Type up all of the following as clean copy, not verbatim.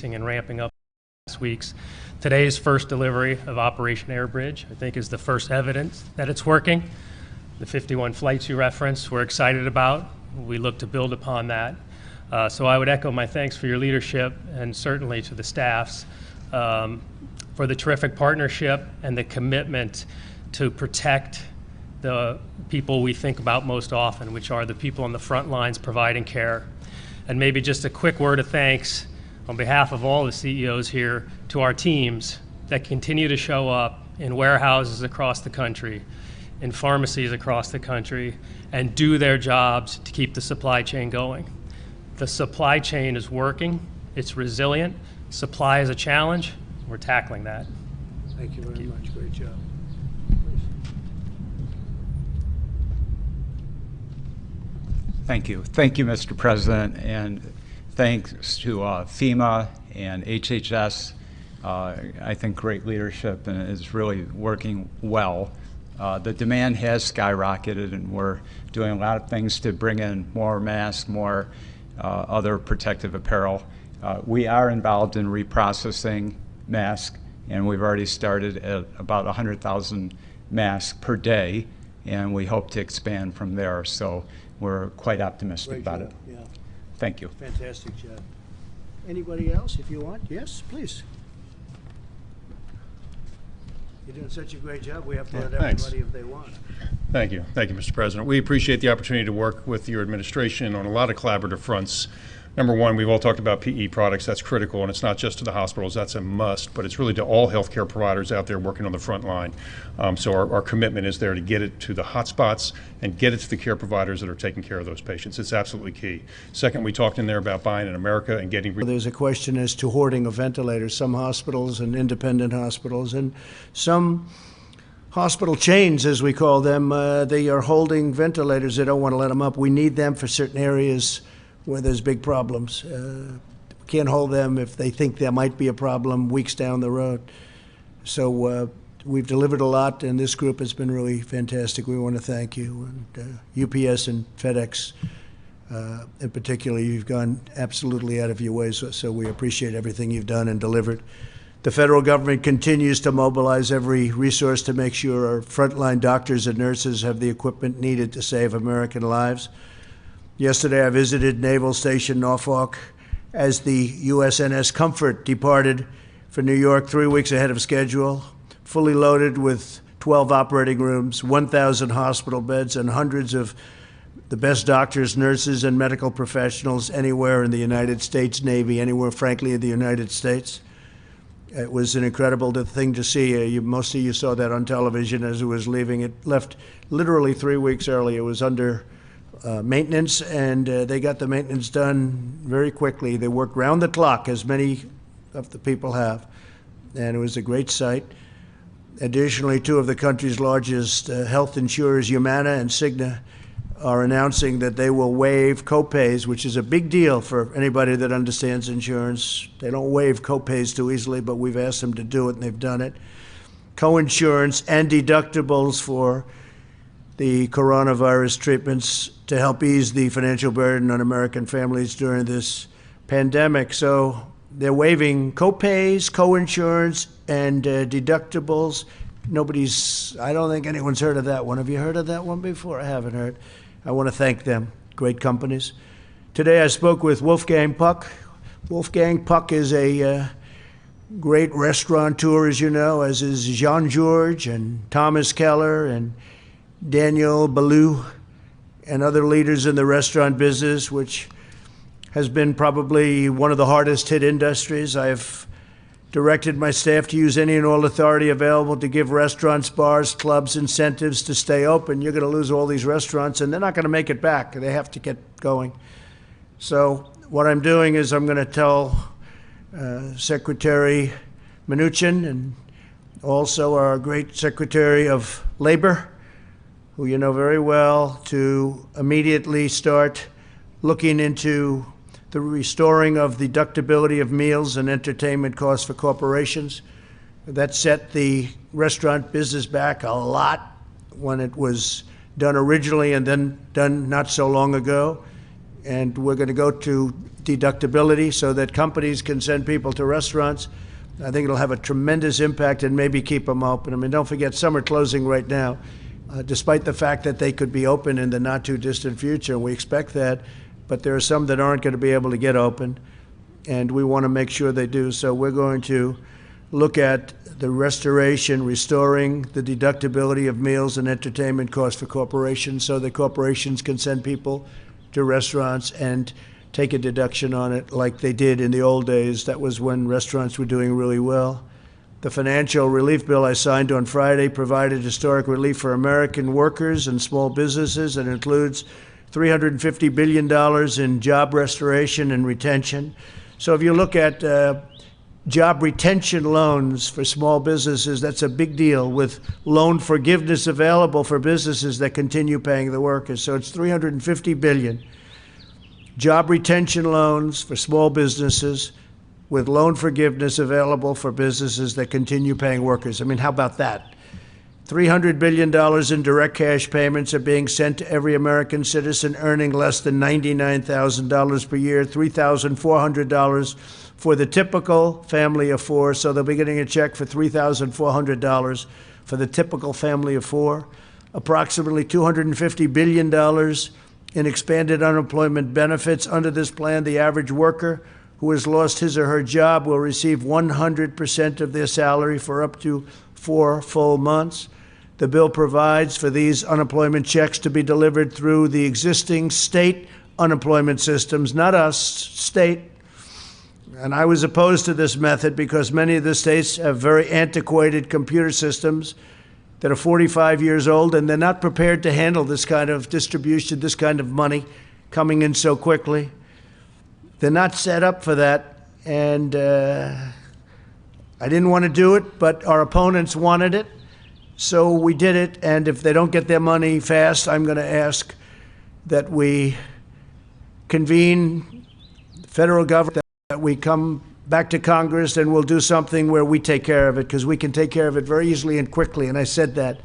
increasing and ramping up last weeks. Today's first delivery of Operation Airbridge, I think, is the first evidence that it's working. The 51 flights you referenced, we're excited about. We look to build upon that. So I would echo my thanks for your leadership and certainly to the staffs for the terrific partnership and the commitment to protect the people we think about most often, which are the people on the front lines providing care. And maybe just a quick word of thanks on behalf of all the CEOs here to our teams that continue to show up in warehouses across the country, in pharmacies across the country, and do their jobs to keep the supply chain going. The supply chain is working, it's resilient. Supply is a challenge, we're tackling that. Thank you very much, great job. Thank you. Thank you, Mr. President, and thanks to FEMA and HHS. I think great leadership and is really working well. The demand has skyrocketed, and we're doing a lot of things to bring in more masks, more other protective apparel. We are involved in reprocessing masks, and we've already started at about 100,000 masks per day, and we hope to expand from there. So we're quite optimistic about it. Yeah. Thank you. Fantastic job. Anybody else, if you want? Yes, please. You're doing such a great job. We have to let everybody if they want. Thank you, Mr. President. We appreciate the opportunity to work with your administration on a lot of collaborative fronts. Number one, we've all talked about PE products. That's critical, and it's not just to the hospitals. That's a must, but it's really to all healthcare providers out there working on the front line. So our commitment is there to get it to the hotspots and get it to the care providers that are taking care of those patients. It's absolutely key. Second, we talked in there about buying in America and getting. There's a question as to hoarding of ventilators. Some hospitals and independent hospitals and some hospital chains, as we call them, they are holding ventilators. They don't want to let them up. We need them for certain areas where there's big problems. Can't hold them if they think there might be a problem weeks down the road. So we've delivered a lot, and this group has been really fantastic. We want to thank you. And UPS and FedEx, in particular, you've gone absolutely out of your way, so we appreciate everything you've done and delivered. The federal government continues to mobilize every resource to make sure our frontline doctors and nurses have the equipment needed to save American lives. Yesterday, I visited Naval Station Norfolk as the USNS Comfort departed for New York 3 weeks ahead of schedule, fully loaded with 12 operating rooms, 1,000 hospital beds, and hundreds of the best doctors, nurses, and medical professionals anywhere in the United States Navy, anywhere, frankly, in the United States. It was an incredible thing to see. Most of you saw that on television as it was leaving. It left literally 3 weeks early. It was under maintenance, and they got the maintenance done very quickly. They worked round the clock, as many of the people have, and it was a great sight. Additionally, two of the country's largest health insurers, Humana and Cigna, are announcing that they will waive copays, which is a big deal for anybody that understands insurance. They don't waive copays too easily, but we've asked them to do it, and they've done it. Coinsurance and deductibles for the coronavirus treatments to help ease the financial burden on American families during this pandemic. So they're waiving copays, coinsurance, and deductibles. I don't think anyone's heard of that one. Have you heard of that one before? I haven't heard. I want to thank them. Great companies. Today I spoke with Wolfgang Puck. Wolfgang Puck is a great restaurateur, as you know, as is Jean-Georges and Thomas Keller and Daniel Ballou and other leaders in the restaurant business, which has been probably one of the hardest hit industries. I've directed my staff to use any and all authority available to give restaurants, bars, clubs incentives to stay open. You're going to lose all these restaurants, and they're not going to make it back. They have to get going. So what I'm doing is I'm going to tell Secretary Mnuchin and also our great Secretary of Labor, who you know very well, to immediately start looking into the restoring of the deductibility of meals and entertainment costs for corporations. That set the restaurant business back a lot when it was done originally and then done not so long ago. and we're going to go to deductibility so that companies can send people to restaurants. I think it'll have a tremendous impact and maybe keep them open. I mean, don't forget, some are closing right now, despite the fact that they could be open in the not-too-distant future. We expect that, but there are some that aren't going to be able to get open, and we want to make sure they do. So we're going to look at the restoring the deductibility of meals and entertainment costs for corporations so that corporations can send people to restaurants and take a deduction on it like they did in the old days. That was when restaurants were doing really well. The financial relief bill I signed on Friday provided historic relief for American workers and small businesses. It includes $350 billion in job restoration and retention. So if you look at job retention loans for small businesses, that's a big deal, with loan forgiveness available for businesses that continue paying the workers. So it's $350 billion. Job retention loans for small businesses with loan forgiveness available for businesses that continue paying workers. I mean, how about that? $300 billion in direct cash payments are being sent to every American citizen earning less than $99,000 per year, $3,400 for the typical family of four. So they'll be getting a check for $3,400 for the typical family of four. Approximately $250 billion in expanded unemployment benefits. Under this plan, the average worker who has lost his or her job will receive 100% of their salary for up to 4 full months. The bill provides for these unemployment checks to be delivered through the existing state unemployment systems, not us, state. And I was opposed to this method because many of the states have very antiquated computer systems that are 45 years old, and they're not prepared to handle this kind of distribution, this kind of money coming in so quickly. They're not set up for that, and I didn't want to do it, but our opponents wanted it, so we did it. And if they don't get their money fast, I'm going to ask that we convene the federal government, that we come back to Congress, and we'll do something where we take care of it, because we can take care of it very easily and quickly, and I said that.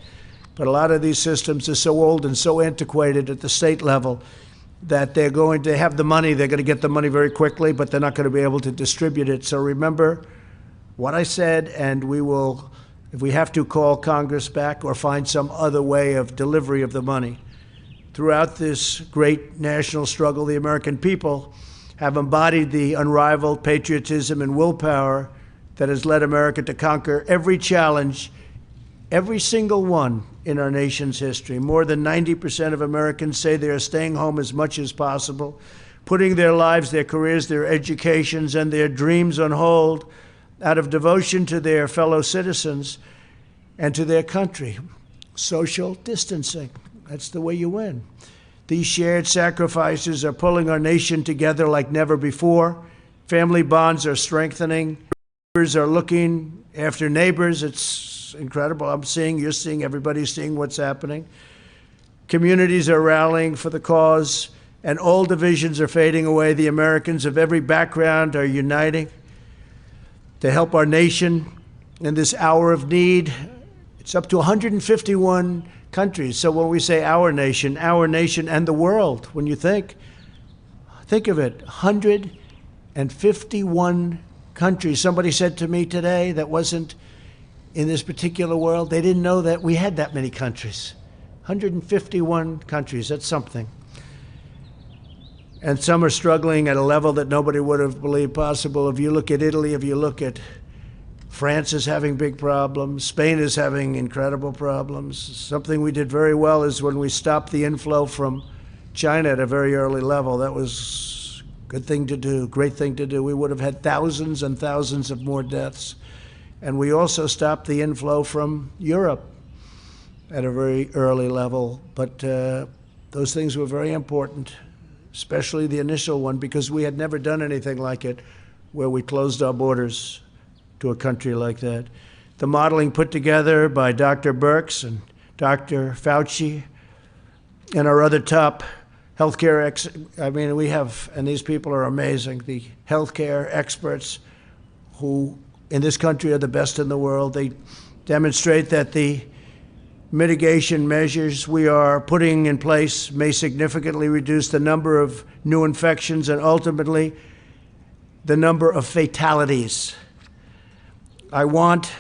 But a lot of these systems are so old and so antiquated at the state level that they're going to have the money, they're going to get the money very quickly, but they're not going to be able to distribute it. So remember what I said, and we will, if we have to, call Congress back or find some other way of delivery of the money. Throughout this great national struggle, the American people have embodied the unrivaled patriotism and willpower that has led America to conquer every challenge, every single one in our nation's history. More than 90% of Americans say they are staying home as much as possible, putting their lives, their careers, their educations, and their dreams on hold out of devotion to their fellow citizens and to their country. Social distancing, that's the way you win. These shared sacrifices are pulling our nation together like never before. Family bonds are strengthening. Neighbors are looking after neighbors. It's incredible. I'm seeing, you're seeing, everybody's seeing what's happening. Communities are rallying for the cause, and all divisions are fading away. The Americans of every background are uniting to help our nation in this hour of need. It's up to 151 countries. So when we say our nation and the world, when you think of it, 151 countries. Somebody said to me today that wasn't in this particular world, they didn't know that we had that many countries. 151 countries, that's something. And some are struggling at a level that nobody would have believed possible. If you look at Italy, if you look at France is having big problems. Spain is having incredible problems. Something we did very well is when we stopped the inflow from China at a very early level. That was a good thing to do, great thing to do. We would have had thousands and thousands of more deaths. And we also stopped the inflow from Europe at a very early level. But those things were very important, especially the initial one, because we had never done anything like it where we closed our borders to a country like that. The modeling put together by Dr. Birx and Dr. Fauci and our other top healthcare we have, and these people are amazing, the healthcare experts who in this country are the best in the world. They demonstrate that the mitigation measures we are putting in place may significantly reduce the number of new infections and ultimately the number of fatalities. I want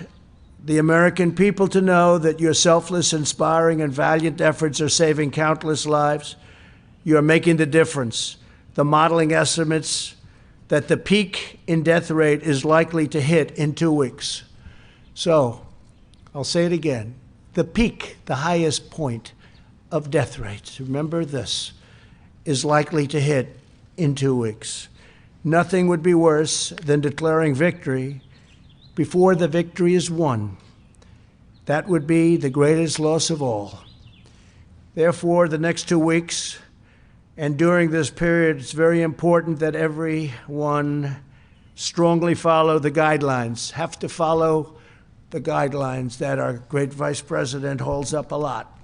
the American people to know that your selfless, inspiring, and valiant efforts are saving countless lives. You are making the difference. The modeling estimates that the peak in death rate is likely to hit in 2 weeks. So, I'll say it again. The peak, the highest point of death rates, remember this, is likely to hit in 2 weeks. Nothing would be worse than declaring victory before the victory is won. That would be the greatest loss of all. Therefore, the next 2 weeks and during this period, it's very important that everyone strongly follow the guidelines, have to follow the guidelines that our great Vice President holds up a lot.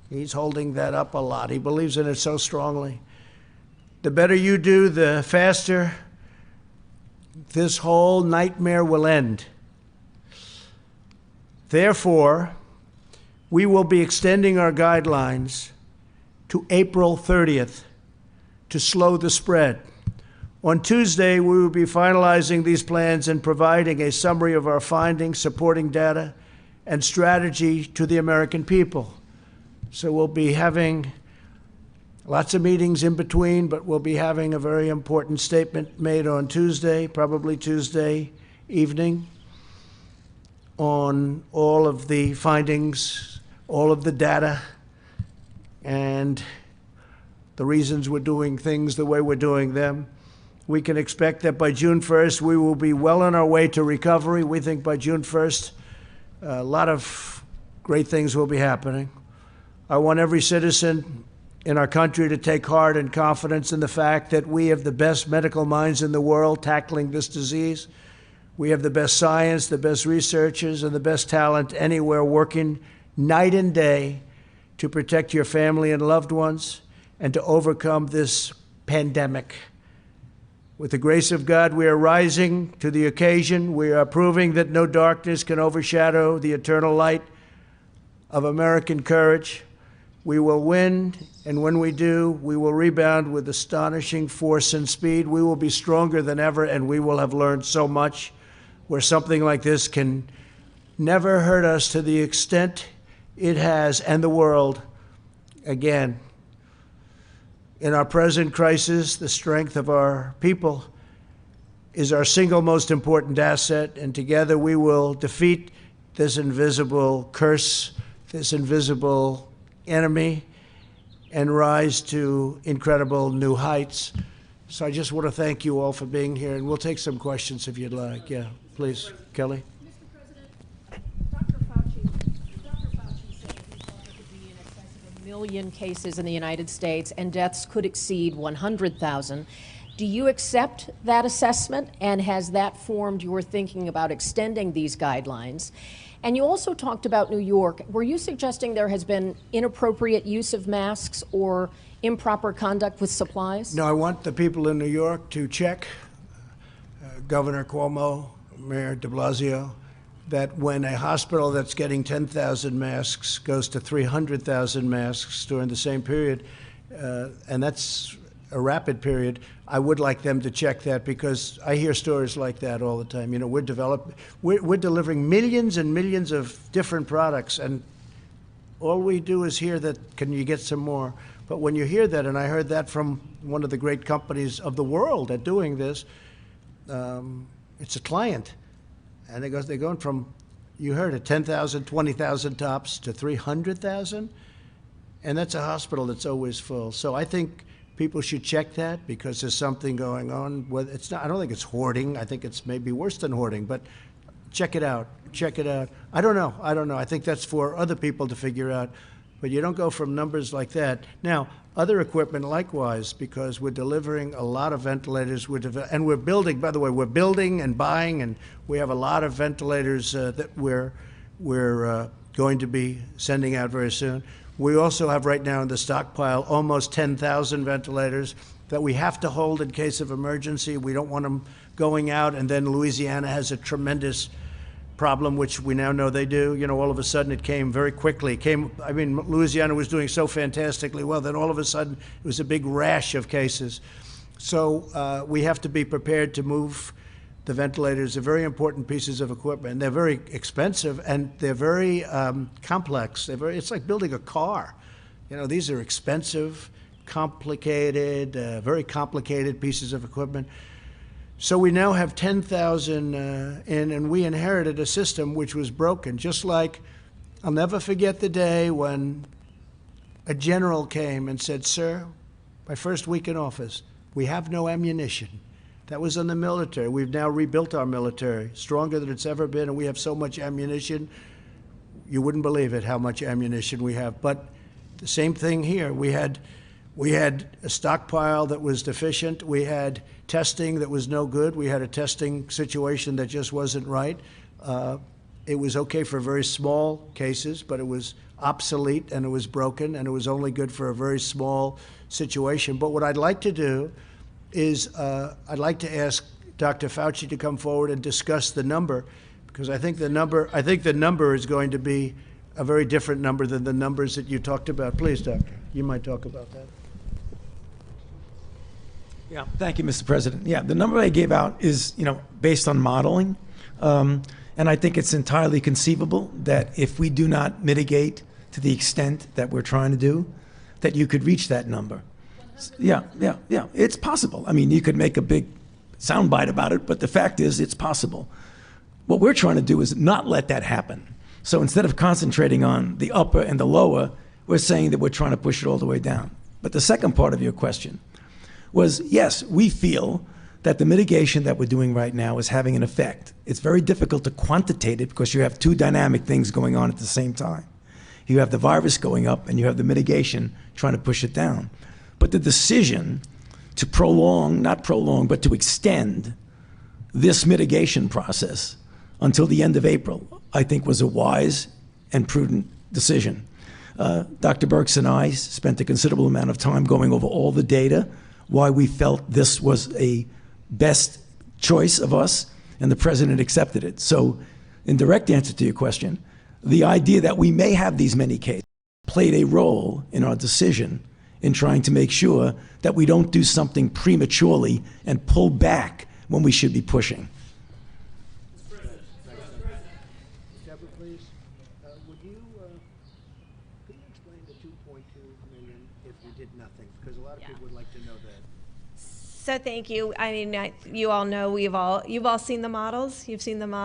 He's holding that up a lot. He believes in it so strongly. The better you do, the faster this whole nightmare will end. Therefore, we will be extending our guidelines to April 30th to slow the spread. On Tuesday, we will be finalizing these plans and providing a summary of our findings, supporting data, and strategy to the American people. So we'll be having lots of meetings in between, but we'll be having a very important statement made on Tuesday, probably Tuesday evening, on all of the findings, all of the data, and the reasons we're doing things the way we're doing them. We can expect that by June 1st, we will be well on our way to recovery. We think by June 1st, a lot of great things will be happening. I want every citizen in our country to take heart and confidence in the fact that we have the best medical minds in the world tackling this disease. We have the best science, the best researchers, and the best talent anywhere working night and day to protect your family and loved ones and to overcome this pandemic. With the grace of God, we are rising to the occasion. We are proving that no darkness can overshadow the eternal light of American courage. We will win, and when we do, we will rebound with astonishing force and speed. We will be stronger than ever, and we will have learned so much where something like this can never hurt us to the extent it has, and the world. Again, in our present crisis, the strength of our people is our single most important asset, and together we will defeat this invisible curse, this invisible enemy, and rise to incredible new heights. So I just want to thank you all for being here, and we'll take some questions if you'd like. Yeah, please, Kelly. Million cases in the United States and deaths could exceed 100,000. Do you accept that assessment, and has that formed your thinking about extending these guidelines? And you also talked about New York. Were you suggesting there has been inappropriate use of masks or improper conduct with supplies? No, I want the people in New York to check Governor Cuomo, Mayor de Blasio, that when a hospital that's getting 10,000 masks goes to 300,000 masks during the same period, and that's a rapid period, I would like them to check that, because I hear stories like that all the time. You know, we're delivering millions and millions of different products, and all we do is hear that, can you get some more? But when you hear that, and I heard that from one of the great companies of the world at doing this, it's a client. And they're going from, you heard it, 10,000, 20,000 tops to 300,000. And that's a hospital that's always full. So I think people should check that, because there's something going on. It's not, I don't think it's hoarding. I think it's maybe worse than hoarding, but check it out. Check it out. I don't know. I think that's for other people to figure out. But you don't go from numbers like that. Now, other equipment likewise, because we're delivering a lot of ventilators, and we're building, by the way, we're building and buying, and we have a lot of ventilators that we're going to be sending out very soon. We also have right now in the stockpile almost 10,000 ventilators that we have to hold in case of emergency. We don't want them going out, and then Louisiana has a tremendous problem, which we now know they do. You know, all of a sudden it came very quickly. Louisiana was doing so fantastically well that all of a sudden it was a big rash of cases. So we have to be prepared to move the ventilators. They're very important pieces of equipment. They're very expensive and they're very complex. It's like building a car. You know, these are expensive, complicated, very complicated pieces of equipment. So we now have 10,000 in, and we inherited a system which was broken. Just like, I'll never forget the day when a general came and said, "Sir, my first week in office, we have no ammunition." That was in the military. We've now rebuilt our military, stronger than it's ever been, and we have so much ammunition. You wouldn't believe it, how much ammunition we have. But the same thing here. We had a stockpile that was deficient. We had testing that was no good. We had a testing situation that just wasn't right. It was okay for very small cases, but it was obsolete and it was broken and it was only good for a very small situation. But what I'd like to do is I'd like to ask Dr. Fauci to come forward and discuss the number, because I think the number is going to be a very different number than the numbers that you talked about. Please, Doctor, you might talk about that. Yeah, thank you, Mr. President. Yeah, the number I gave out is, based on modeling, and I think it's entirely conceivable that if we do not mitigate to the extent that we're trying to do, that you could reach that number. Yeah, it's possible. I mean, you could make a big soundbite about it, but the fact is it's possible. What we're trying to do is not let that happen. So instead of concentrating on the upper and the lower, we're saying that we're trying to push it all the way down. But the second part of your question was, yes, we feel that the mitigation that we're doing right now is having an effect. It's very difficult to quantitate it because you have two dynamic things going on at the same time. You have the virus going up and you have the mitigation trying to push it down. But the decision to but to extend this mitigation process until the end of April, I think was a wise and prudent decision. Dr. Birx and I spent a considerable amount of time going over all the data, why we felt this was a best choice of us, and the president accepted it. So in direct answer to your question, the idea that we may have these many cases played a role in our decision in trying to make sure that we don't do something prematurely and pull back when we should be pushing. Deborah, please, could you explain the 2.2 million if we did nothing? Because a lot of people would like to know that. So thank you. I mean, you all know you've all seen the models. You've seen the models.